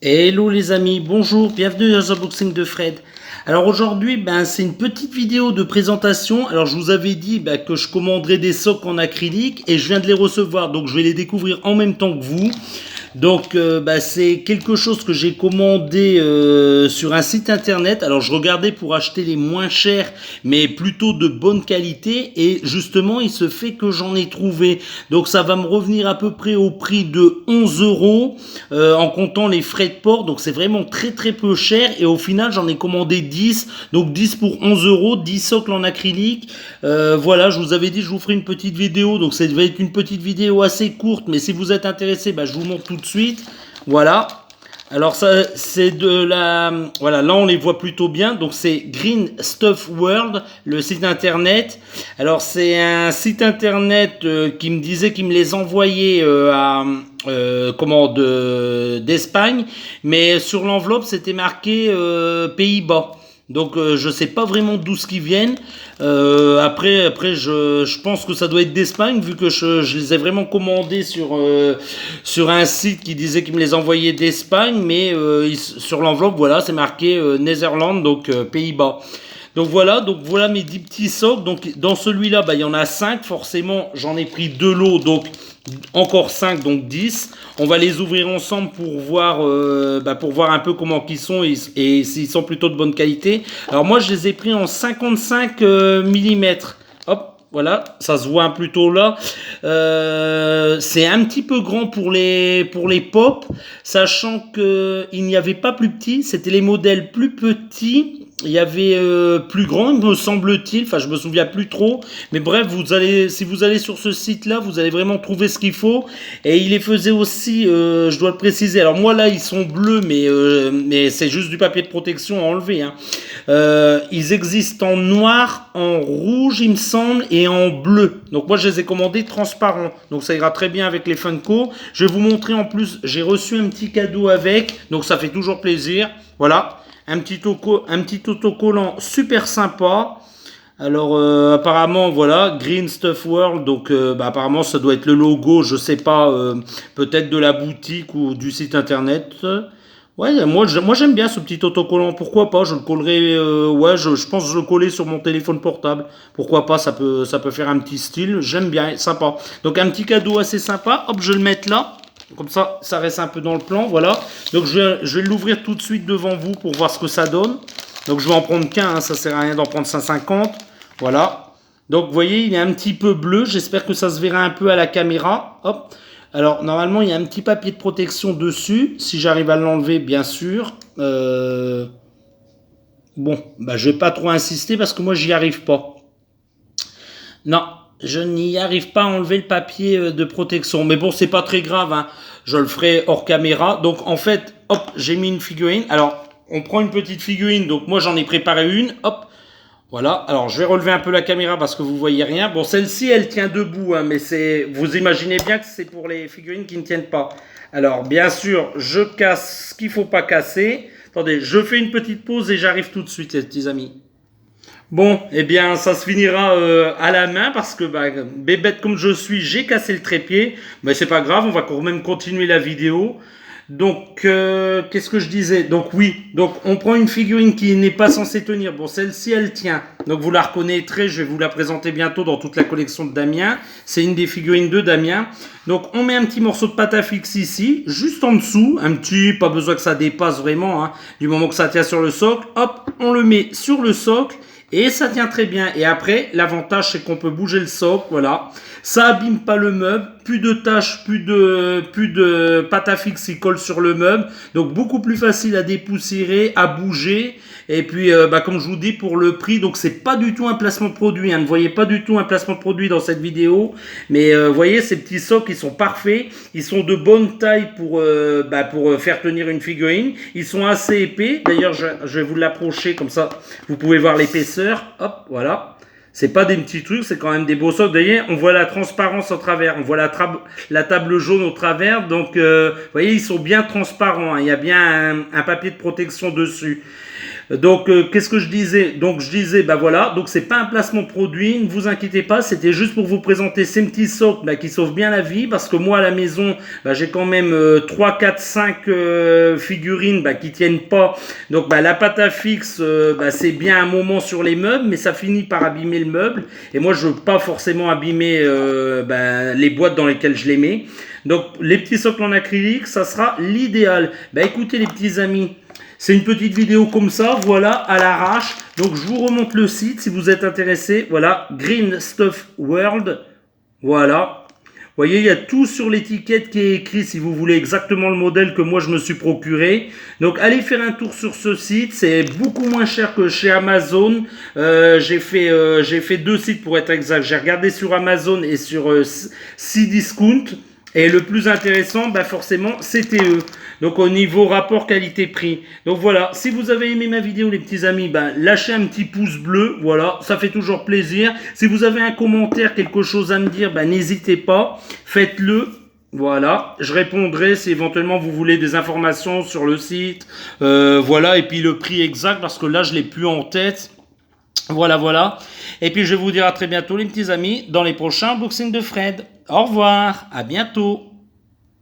Hello les amis, bonjour, bienvenue dans Unboxing de Fred. Alors aujourd'hui, c'est une petite vidéo de présentation. Alors je vous avais dit que je commanderais des socles en acrylique et je viens de les recevoir, donc je vais les découvrir en même temps que vous. Donc c'est quelque chose que j'ai commandé sur un site internet. Alors je regardais pour acheter les moins chers mais plutôt de bonne qualité et justement il se fait que j'en ai trouvé. Donc ça va me revenir à peu près au prix de 11 euros en comptant les frais de port. Donc c'est vraiment très très peu cher et au final j'en ai commandé 10. Donc 10 pour 11 euros, 10 socles en acrylique. Voilà, je vous avais dit je vous ferai une petite vidéo. Donc ça va être une petite vidéo assez courte mais si vous êtes intéressé, je vous montre tout de suite. Voilà. Alors ça c'est de la voilà, là on les voit plutôt bien. Donc c'est Green Stuff World, le site internet. Alors c'est un site internet qui me disait qu'il me les envoyait d'Espagne, mais sur l'enveloppe c'était marqué Pays-Bas. Donc je sais pas vraiment d'où ce qu'ils viennent. Après je pense que ça doit être d'Espagne vu que je les ai vraiment commandés sur un site qui disait qu'il me les envoyait d'Espagne, mais sur l'enveloppe voilà c'est marqué Netherlands, donc Pays-Bas. Donc voilà mes 10 petits socles. Donc dans celui-là, il y en a 5. Forcément, j'en ai pris 2 lots, donc encore 5, donc 10. On va les ouvrir ensemble pour voir un peu comment ils sont et s'ils sont plutôt de bonne qualité. Alors moi, je les ai pris en 55 mm. Hop, voilà, ça se voit plutôt là. C'est un petit peu grand pour les pop, sachant que il n'y avait pas plus petit, c'était les modèles plus petits. Il y avait plus grand, me semble-t-il. Enfin, je me souviens plus trop. Mais bref, si vous allez sur ce site-là, vous allez vraiment trouver ce qu'il faut. Et il les faisait aussi, je dois le préciser. Alors moi là, ils sont bleus, mais c'est juste du papier de protection à enlever. Hein. Ils existent en noir, en rouge, il me semble, et en bleu. Donc moi, je les ai commandés transparents. Donc ça ira très bien avec les Funko. Je vais vous montrer en plus. J'ai reçu un petit cadeau avec. Donc ça fait toujours plaisir. Voilà. Un petit autocollant super sympa. Alors apparemment voilà, Green Stuff World, donc apparemment ça doit être le logo, je sais pas, peut-être de la boutique ou du site internet. Ouais, moi j'aime bien ce petit autocollant, pourquoi pas, je le collerai, je pense que je le coller sur mon téléphone portable, pourquoi pas, ça peut faire un petit style, j'aime bien, sympa. Donc un petit cadeau assez sympa, hop, je vais le mettre là. Comme ça reste un peu dans le plan, voilà. Donc je vais l'ouvrir tout de suite devant vous pour voir ce que ça donne. Donc je vais en prendre qu'un, hein, ça sert à rien d'en prendre 150. Voilà. Donc vous voyez, il est un petit peu bleu, j'espère que ça se verra un peu à la caméra. Hop. Alors normalement, il y a un petit papier de protection dessus, si j'arrive à l'enlever, bien sûr. Bon, je vais pas trop insister parce que moi, j'y arrive pas. Non, je n'y arrive pas à enlever le papier de protection. Mais bon, c'est pas très grave, hein. Je le ferai hors caméra. Donc en fait, hop, j'ai mis une figurine. Alors, on prend une petite figurine. Donc moi, j'en ai préparé une. Hop, voilà. Alors, je vais relever un peu la caméra parce que vous voyez rien. Bon, celle-ci, elle tient debout, hein, mais vous imaginez bien que c'est pour les figurines qui ne tiennent pas. Alors, bien sûr, je casse ce qu'il faut pas casser. Attendez, je fais une petite pause et j'arrive tout de suite, les petits amis. Bon, eh bien, ça se finira à la main parce que, bébête comme je suis, j'ai cassé le trépied. Mais c'est pas grave, on va quand même continuer la vidéo. Donc, qu'est-ce que je disais? Donc oui, donc on prend une figurine qui n'est pas censée tenir. Bon, celle-ci, elle tient. Donc vous la reconnaîtrez, je vais vous la présenter bientôt dans toute la collection de Damien. C'est une des figurines de Damien. Donc on met un petit morceau de pâte à fixe ici, juste en dessous. Un petit, pas besoin que ça dépasse vraiment, hein, du moment que ça tient sur le socle. Hop, on le met sur le socle. Et ça tient très bien. Et après, l'avantage, c'est qu'on peut bouger le socle, voilà. Ça abîme pas le meuble. Plus de taches, plus de pâte à fixe qui colle sur le meuble. Donc, beaucoup plus facile à dépoussiérer, à bouger. Et puis, comme je vous dis, pour le prix, donc c'est pas du tout un placement de produit. Hein. Ne voyez pas du tout un placement de produit dans cette vidéo. Mais vous voyez, ces petits socles, ils sont parfaits. Ils sont de bonne taille pour faire tenir une figurine. Ils sont assez épais. D'ailleurs, je vais vous l'approcher comme ça. Vous pouvez voir l'épaisseur. Hop, voilà. C'est pas des petits trucs, c'est quand même des beaux socles. D'ailleurs, on voit la transparence au travers. On voit la table jaune au travers. Donc, vous voyez, ils sont bien transparents. Hein. Il y a bien un papier de protection dessus. Donc, qu'est-ce que je disais? Donc, je disais, bah voilà, donc c'est pas un placement produit, ne vous inquiétez pas, c'était juste pour vous présenter ces petits socles bah, qui sauvent bien la vie, parce que moi à la maison, bah, j'ai quand même 3, 4, 5 figurines bah, qui tiennent pas. Donc, bah, la pâte à fixe, bah, c'est bien un moment sur les meubles, mais ça finit par abîmer le meuble. Et moi, je veux pas forcément abîmer bah, les boîtes dans lesquelles je les mets. Donc, les petits socles en acrylique, ça sera l'idéal. Bah, écoutez les petits amis. C'est une petite vidéo comme ça, voilà, à l'arrache. Donc je vous remonte le site si vous êtes intéressé. Voilà, Green Stuff World. Voilà. Vous voyez, il y a tout sur l'étiquette qui est écrit si vous voulez exactement le modèle que moi je me suis procuré. Donc allez faire un tour sur ce site, c'est beaucoup moins cher que chez Amazon. J'ai fait deux sites pour être exact. J'ai regardé sur Amazon et sur Cdiscount. Et le plus intéressant, bah forcément, c'était eux. Donc au niveau rapport qualité-prix. Donc voilà, si vous avez aimé ma vidéo les petits amis, bah, lâchez un petit pouce bleu, voilà, ça fait toujours plaisir. Si vous avez un commentaire, quelque chose à me dire, bah, n'hésitez pas, faites-le. Voilà, je répondrai si éventuellement vous voulez des informations sur le site. Voilà, et puis le prix exact, parce que là je l'ai plus en tête. Voilà, voilà. Et puis je vais vous dire à très bientôt les petits amis dans les prochains unboxings de Fred. Au revoir, à bientôt.